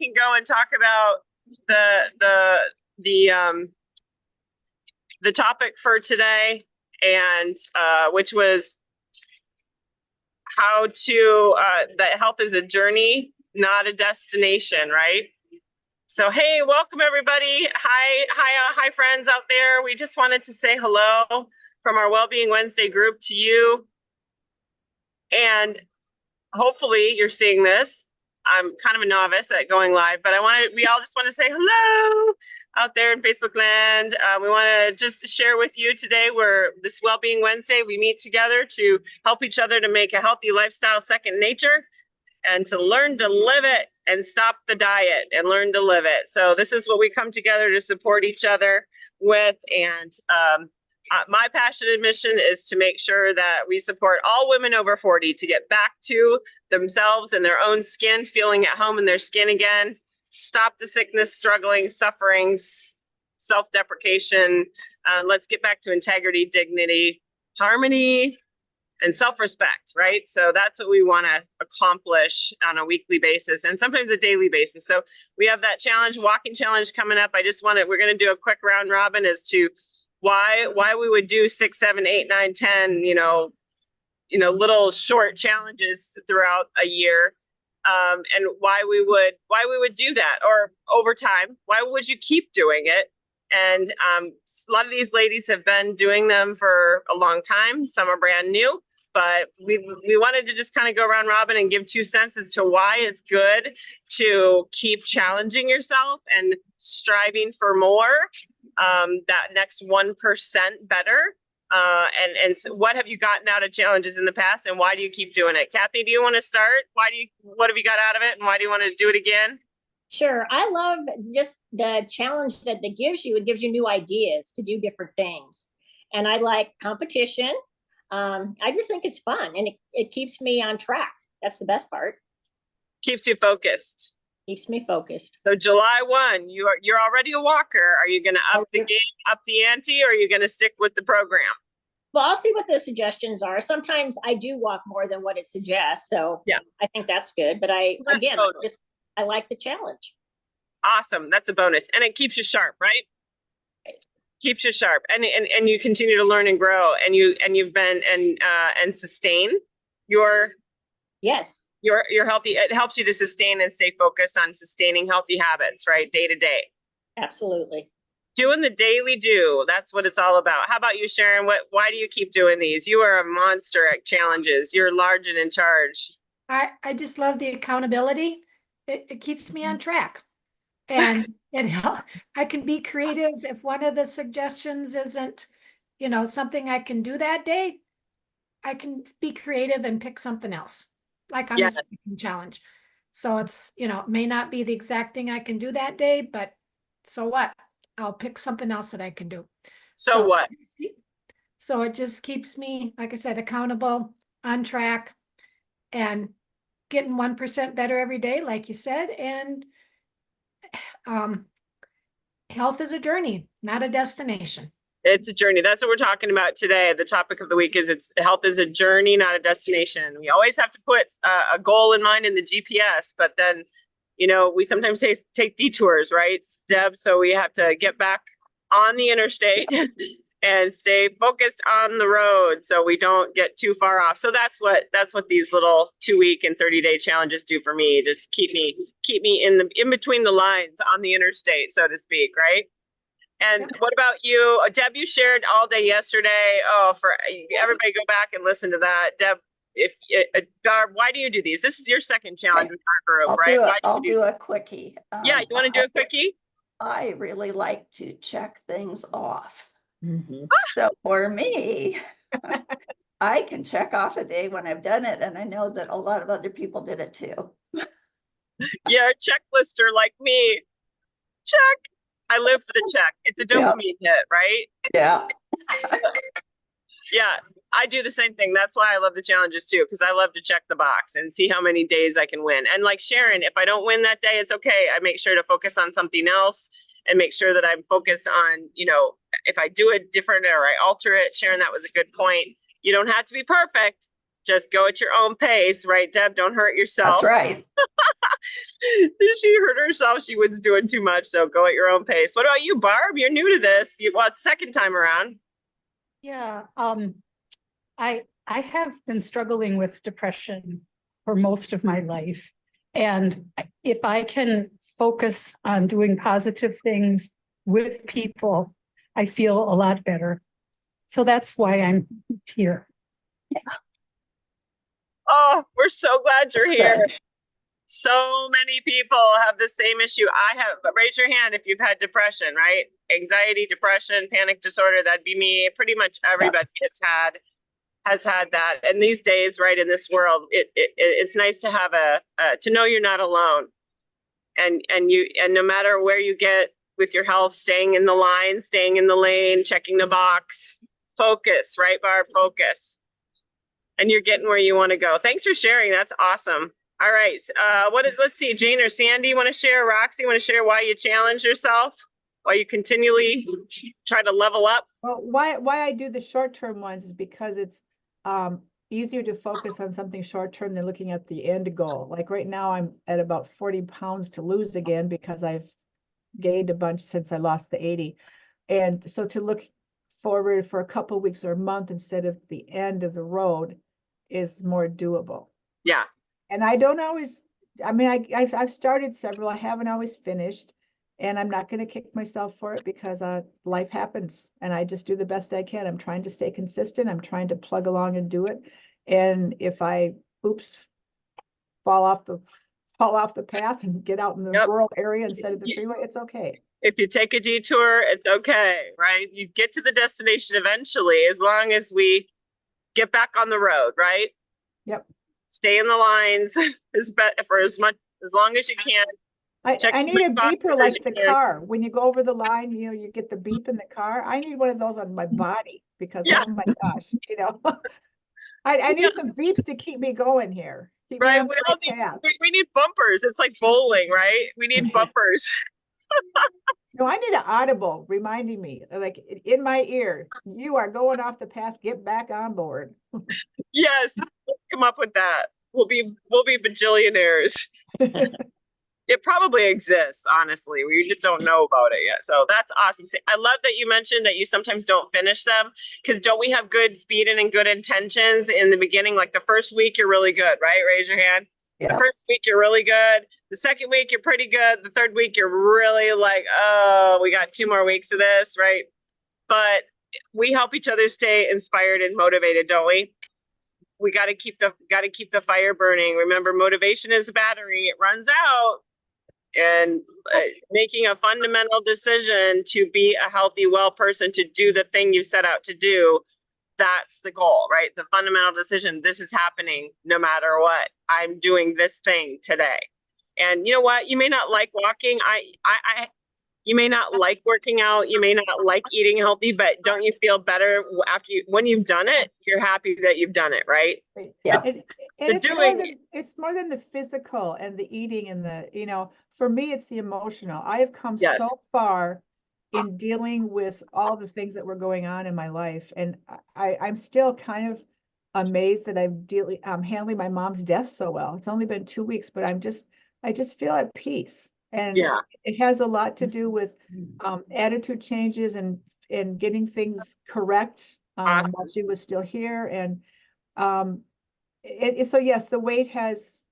can go and talk about the topic for today, and which was how to that health is a journey, not a destination, right? So hey, welcome everybody. Hi friends out there. We just wanted to say hello from our Wellbeing Wednesday group to you. And hopefully you're seeing this. I'm kind of a novice at going live, but we all just want to say hello out there in Facebook land. We want to just share with you today, this Wellbeing Wednesday, we meet together to help each other to make a healthy lifestyle second nature and to learn to live it and stop the diet and learn to live it. So this is what we come together to support each other with. And my passionate mission is to make sure that we support all women over 40 to get back to themselves and their own skin, feeling at home in their skin again, stop the sickness, struggling, suffering, self-deprecation. Let's get back to integrity, dignity, harmony, and self-respect, right? So that's what we want to accomplish on a weekly basis and sometimes a daily basis. So we have that walking challenge coming up. We're going to do a quick round robin as to why we would do 6, 7, 8, 9, 10, little short challenges throughout a year. And why we would do that, or over time, why would you keep doing it? And a lot of these ladies have been doing them for a long time. Some are brand new, but we wanted to just kind of go around robin and give 2 cents as to why it's good to keep challenging yourself and striving for more, that next 1% better. And so what have you gotten out of challenges in the past, and why do you keep doing it? Kathy, do you want to start? What have you got out of it, and why do you want to do it again? Sure. I love just the challenge that it gives you. It gives you new ideas to do different things. And I like competition. I just think it's fun, and it keeps me on track. That's the best part. Keeps you focused. Keeps me focused. So July 1, you're already a walker. Are you going to up the game, up the ante, or are you going to stick with the program? Well, I'll see what the suggestions are. Sometimes I do walk more than what it suggests, so yeah, I think that's good. But I like the challenge. Awesome, that's a bonus, and it keeps you sharp, right? Keeps you sharp, and you continue to learn and grow, and you've been and sustain your You're healthy. It helps you to sustain and stay focused on sustaining healthy habits, right? Day to day. Absolutely. Doing the daily do. That's what it's all about. How about you, Sharon? Why do you keep doing these? You are a monster at challenges. You're large and in charge. I just love the accountability. It keeps me on track. And I can be creative if one of the suggestions isn't, something I can do that day. I can be creative and pick something else. Like on a speaking challenge. So it's, it may not be the exact thing I can do that day, but so what? I'll pick something else that I can do. So what? So it just keeps me, like I said, accountable, on track, and getting 1% better every day, like you said. And health is a journey, not a destination. It's a journey. That's what we're talking about today. The topic of the week is health is a journey, not a destination. We always have to put a goal in mind in the GPS, but then, we sometimes take detours, right, Deb? So we have to get back on the interstate and stay focused on the road so we don't get too far off. So that's what these little 2-week and 30-day challenges do for me. Just keep me in between the lines on the interstate, so to speak, right? And what about you, Deb? You shared all day yesterday. Oh, for everybody, go back and listen to that, Deb. Barb, why do you do these? This is your second challenge with our group, right? I'll do a quickie. Yeah, you want to do a quickie? I really like to check things off. So for me, I can check off a day when I've done it, and I know that a lot of other people did it too. Yeah, a checklister like me. Check. I live for the check. It's a dopamine hit, right? Yeah. Yeah, I do the same thing. That's why I love the challenges too, because I love to check the box and see how many days I can win. And like Sharon, if I don't win that day, it's okay. I make sure to focus on something else and make sure that I'm focused on, if I do it different or I alter it. Sharon, that was a good point. You don't have to be perfect. Just go at your own pace, right, Deb? Don't hurt yourself. That's right. She hurt herself. She was doing too much. So go at your own pace. What about you, Barb? You're new to this. Well, it's second time around. Yeah, I have been struggling with depression for most of my life. And if I can focus on doing positive things with people, I feel a lot better. So that's why I'm here. Oh, we're so glad you're That's here. good. So many people have the same issue. I have, but raise your hand if you've had depression, right? Anxiety, depression, panic disorder, that'd be me. Pretty much everybody has had that. And these days, right, in this world, it's nice to have to know you're not alone. And no matter where you get with your health, staying in the line, staying in the lane, checking the box, focus, right, Barb? Focus. And you're getting where you want to go. Thanks for sharing. That's awesome. All right. Let's see, Jane or Sandy want to share? Roxy, want to share why you challenge yourself? Why you continually try to level up? Well, why I do the short-term ones is because it's easier to focus on something short-term than looking at the end goal. Like right now, I'm at about 40 pounds to lose again because I've gained a bunch since I lost the 80. And so to look forward for a couple of weeks or a month instead of the end of the road is more doable. Yeah. And I don't always, I mean, I've started several, I haven't always finished, and I'm not going to kick myself for it because life happens and I just do the best I can. I'm trying to stay consistent. I'm trying to plug along and do it. And if I, fall off the path and get out in the rural area instead of the freeway, it's okay. If you take a detour, it's okay, right? You get to the destination eventually, as long as we get back on the road, right? Yep. Stay in the lines for as long as you can. I need a beeper like the car. When you go over the line, you get the beep in the car. I need one of those on my body because, oh my gosh, I need some beeps to keep me going here. Keep Right. me on the path. We need bumpers. It's like bowling, right? We need bumpers. No, I need an audible reminding me, like in my ear, you are going off the path, get back on board. Yes, let's come up with that. We'll be bajillionaires. It probably exists, honestly. We just don't know about it yet. So that's awesome. I love that you mentioned that you sometimes don't finish them, because don't we have good speed and good intentions in the beginning? Like the first week, you're really good, right? Raise your hand. Yeah. The first week, you're really good. The second week, you're pretty good. The third week, you're really like, oh, we got 2 more weeks of this, right? But we help each other stay inspired and motivated, don't we? We got to keep the fire burning. Remember, motivation is a battery. It runs out. And making a fundamental decision to be a healthy, well person, to do the thing you set out to do, that's the goal, right? The fundamental decision, this is happening no matter what. I'm doing this thing today. And you know what? You may not like walking. You may not like working out. You may not like eating healthy, but don't you feel better when you've done it? You're happy that you've done it, right? Right. Yeah. And it's more than the physical and the eating and the, for me, it's the emotional. I have come Yes. so far in dealing with all the things that were going on in my life. And I'm still kind of amazed that I'm handling my mom's death so well. It's only been 2 weeks, but I just feel at peace. And Yeah. it has a lot to do with attitude changes and getting things correct Awesome. while she was still here. And so yes, the weight has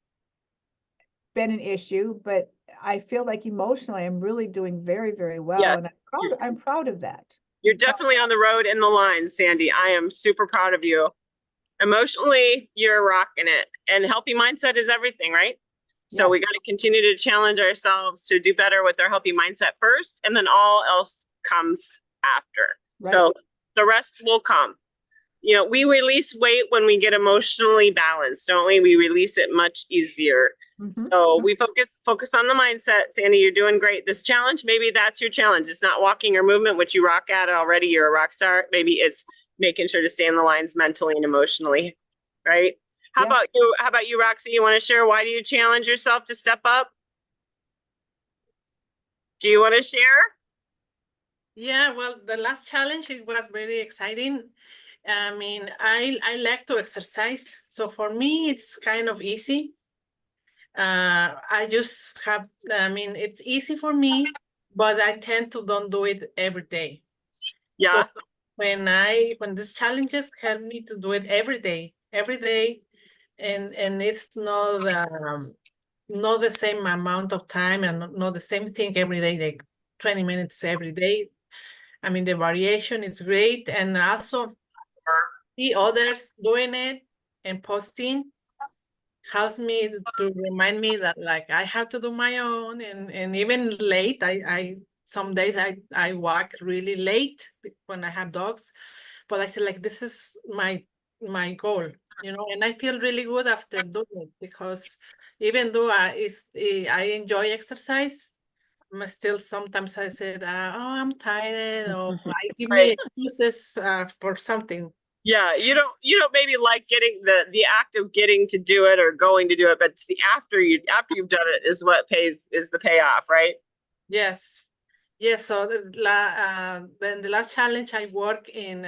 been an issue, but I feel like emotionally I'm really doing very, very well. Yeah. And I'm proud of that. You're definitely on the road in the line, Sandy. I am super proud of you. Emotionally, you're rocking it. And healthy mindset is everything, right? So we Yes. got to continue to challenge ourselves to do better with our healthy mindset first, and then all else comes after. Right. So the rest will come. We release weight when we get emotionally balanced, don't we? We release it much easier. Mhm. So we focus on the mindset. Sandy, you're doing great. This challenge, maybe that's your challenge. It's not walking or movement, which you rock at already. You're a rock star. Maybe it's making sure to stay in the lines mentally and emotionally, right? How Yeah. about you? How about you, Roxy? You want to share why do you challenge yourself to step up? Do you want to share? Yeah, well, the last challenge, it was very exciting. I mean, I like to exercise. So for me, it's kind of easy. I just have, I mean, it's easy for me, but I tend to don't do it every day. Yeah. So when these challenges help me to do it every day, and it's not the same amount of time and not the same thing every day, like 20 minutes every day. I mean, the variation is great, and also see others doing it and posting helps me to remind me that like I have to do my own, and even late, I some days I walk really late when I have dogs, but I say like this is my goal, you know, and I feel really good after doing it, because even though I enjoy exercise, still sometimes I said, oh, I'm tired, or I give me Right. excuses for something. Yeah, you don't maybe like getting the act of getting to do it or going to do it, but it's the after you've done it is what is the payoff, right? Yes. Yes. So then the last challenge I work in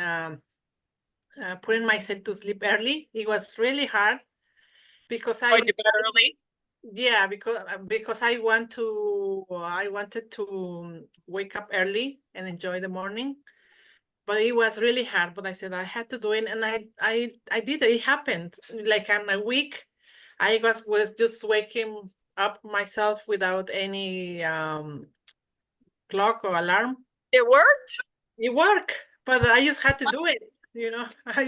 putting myself to sleep early. It was really hard because Going to bed early. yeah, because I wanted to wake up early and enjoy the morning. But it was really hard. But I said I had to do it, and I did it. It happened. Like in a week, I was just waking up myself without any clock or alarm. It worked. It worked, but I just had to do it. You know, I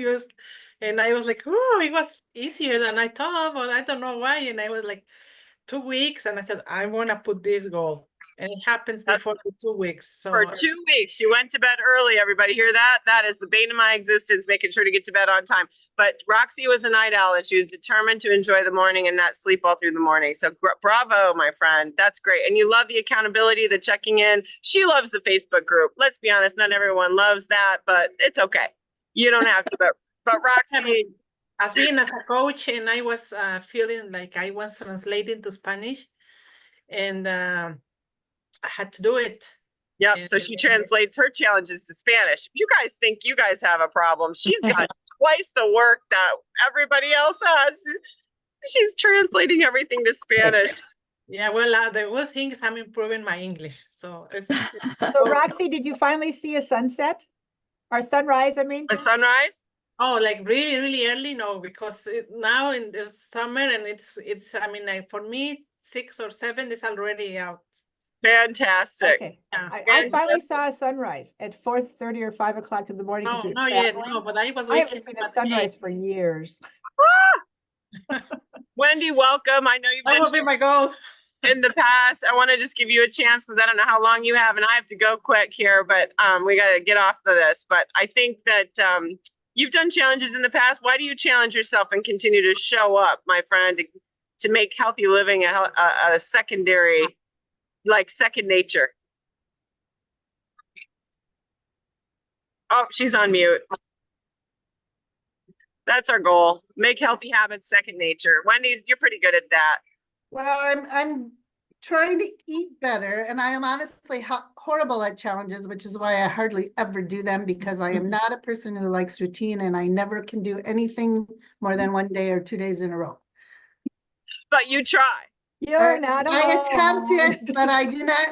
was like, oh, it was easier than I thought, but I don't know why. And I was like 2 weeks, and I said, I want to put this goal, and it happens That's before the 2 weeks. For So 2 weeks. She went to bed early. Everybody hear that? That is the bane of my existence, making sure to get to bed on time. But Roxy was a night owl, and she was determined to enjoy the morning and not sleep all through the morning. So bravo, my friend. That's great. And you love the accountability, the checking in. She loves the Facebook group. Let's be honest, not everyone loves that, but it's okay. You don't have to. But Roxy, as being as a coach, and I was feeling like I was translating to Spanish, and I had to do it. yep. So she translates her challenges to Spanish. If you guys think you guys have a problem, she's got twice the work that everybody else has. She's translating everything to Spanish. Yeah, well, the good thing is I'm improving my English. So So Roxy, did you finally see a sunset or sunrise? I mean, A sunrise? oh, like really, really early? No, because now in the summer, and I mean, like for me, 6 or 7 is already out. Fantastic. okay. Yeah. I finally saw a sunrise at 4:30 or 5 o'clock in the morning. No, no, yet, no, but I was I haven't waking seen up a at sunrise 8. for years. Wendy, welcome. I know you've That been will be my goal. in the past. I want to just give you a chance because I don't know how long you have, and I have to go quick here, but we got to get off of this. But I think that you've done challenges in the past. Why do you challenge yourself and continue to show up, my friend, to make healthy living a secondary, like second nature? Oh, she's on mute. That's our goal. Make healthy habits second nature. Wendy's, you're pretty good at that. Well, I'm trying to eat better, and I am honestly horrible at challenges, which is why I hardly ever do them, because I am not a person who likes routine, and I never can do anything more than 1 day or 2 days in a row. But you try. You're not I alone. attempt it, but I do not.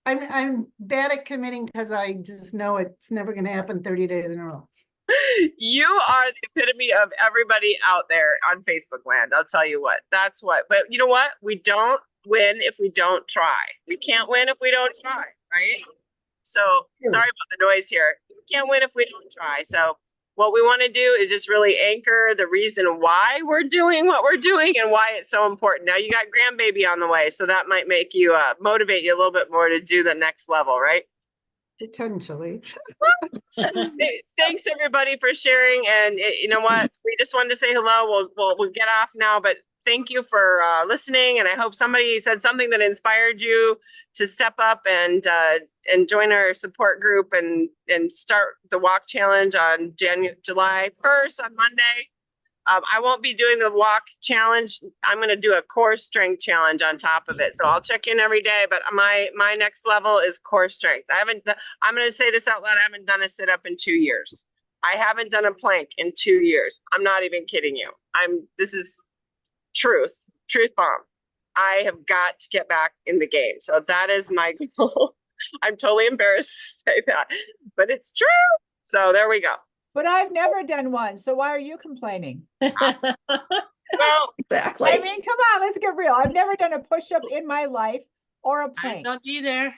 I'm bad at committing because I just know it's never going to happen 30 days in a row. You are the epitome of everybody out there on Facebook land. I'll tell you what. That's what. But you know what? We don't win if we don't try. We can't win if we don't try, right? So sorry about the noise here. We can't win if we don't try. So what we want to do is just really anchor the reason why we're doing what we're doing and why it's so important. Now you got grandbaby on the way, so that might make you motivate you a little bit more to do the next level, right? Potentially. Thanks everybody for sharing. And you know what? We just wanted to say hello. We'll get off now, but thank you for listening. And I hope somebody said something that inspired you to step up and join our support group and start the walk challenge on July 1st on Monday. I won't be doing the walk challenge. I'm going to do a core strength challenge on top of it. So I'll check in every day, but my next level is core strength. I'm going to say this out loud. I haven't done a sit up in 2 years. I haven't done a plank in 2 years. I'm not even kidding you. This is truth bomb. I have got to get back in the game. So that is my goal. I'm totally embarrassed to say that, but it's true. So there we go. But I've never done one, so why are you complaining? Well, Exactly. I mean, come on, let's get real. I've never done a push-up in my life or a I plank. don't either.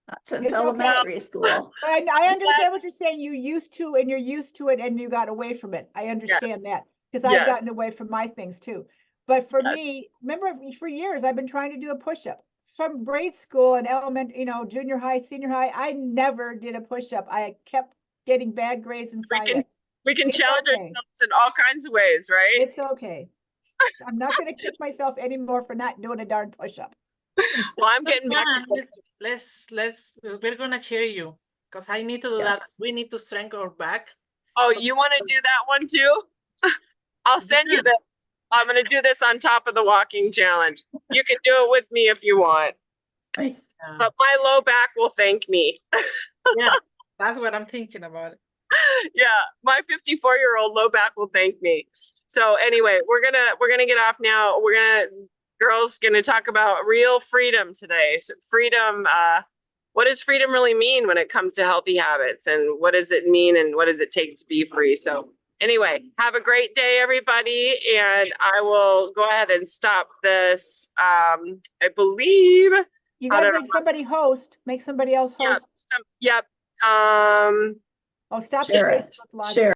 Not since It's okay. elementary school. But I understand what you're saying. You used to, and you're used to it, and you got away from it. I understand that because Yes. I've gotten away from my things too. But for Yes. me, remember, for years I've been trying to do a push-up from grade school and junior high, senior high. I never did a push-up. I kept getting bad grades and we can It's challenge okay. ourselves in all kinds of ways, right? It's okay. I'm not going to kick myself anymore for not doing a darn push-up. Well, I'm getting back Come to on, we're gonna cheer you because I need to do that. Yes. We need to strengthen our back. Oh, you want to do that one too? I'll send you Yeah. this. I'm going to do this on top of the walking challenge. You can do it with me if you want, Right. but my low back will thank me. Yeah, that's what I'm thinking about. Yeah, my 54-year-old low back will thank me. So anyway, we're gonna get off now. Girls gonna talk about real freedom today. So freedom, what does freedom really mean when it comes to healthy habits, and what does it mean, and what does it take to be free? So anyway, have a great day, everybody, and I will go ahead and stop this. I believe. You I got to don't make somebody host, make somebody else Yeah. host. Yep. Oh, stop the Share it. Facebook Live. Share